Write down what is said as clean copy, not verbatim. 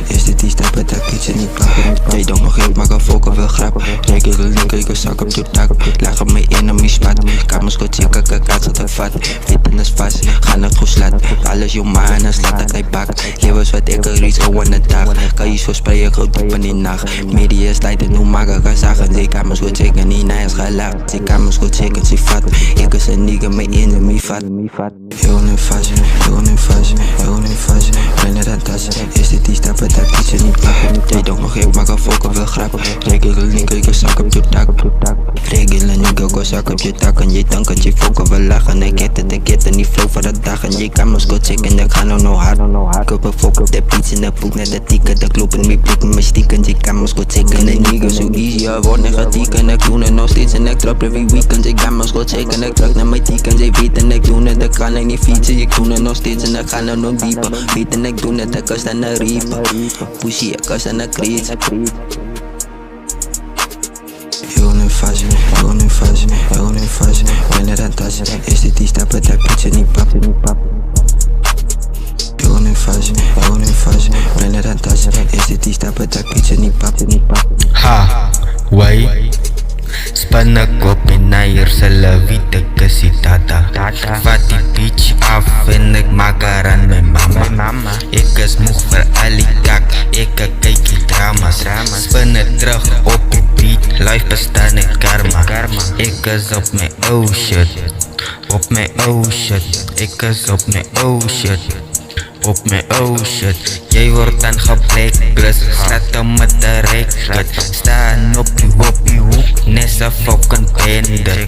Is dit die stap, dat ik iets niet pak. Jij denkt nog heel, maar ik volken wil grap. Rijk ik een link, ik een zak op je dak. Leg op mijn in op mijn spat. Kamers goed zeker, kijk ze te vat. Weten is vast, gaan het goed slat. Alles je man, en slaat dat hij bak. Levens wat ik er iets gewoon een dag. Kan je zo spreiden, goed diep in die nacht. Media slijt en hoe maak ik zagen. Ze kamers goed zeker, niet nice gelacht. Ze kamers goed zeker, ze vat. Ik is een nigga, mijn in en mijn vat. Heel nu vast, heel nu vast, heel nu vast. Kleiner dan tas, is dit die stap, dat ik iets niet pak. Jij denkt nog heel, maar ik volken wil grap. Rijk ik een link, ik een zak op je dak. Regel en ik een zak op je dak. En je denkt dat je volken wil lachen. Ik get het, niet flow voor de dag. En je kamers goed zeker, en ik ga nog hard. Ik heb een volk op de pizza en de boek naar de tikken. De kloep en mijn blik en mijn stieken. Je kamers goed zeker, en ik nigga zo easy. Ja, word negatiek en ik doe het nog steeds. En ik trap every weekend. Je kamers goed zeker, en ik trek naar mijn tieken. Ze weten ik doe het, ik kan ik niet fietsen. Ik doe het nog steeds en ik ga nog dieper. Weten ik doe het, ik is dan een reaper. Pushy, ik is dan een kreet. Heel nu vast, heel nu vast, heel nu vast. Kleiner dan tas, is dit die stap, dat ik iets niet pap. Heel nu vast, heel nu vast, kleiner dan tas, is dit die stap, dat ik iets niet pap. Ha, why? Spanna ko pinayar sa lavita kasi tata. Vat die bitch af en ik maak haar aan mijn mama. Ik is moeg voor alikak, ik kijk die drama's. Spin het terug op die beat, life bestaan in karma. Ik is op mijn oh shit, op mijn oh shit. Ik is op mijn oh shit, op mijn oh shit. Jij wordt dan geblacklist, staat om met de record. Staan op die hoek, net zo fucking bender.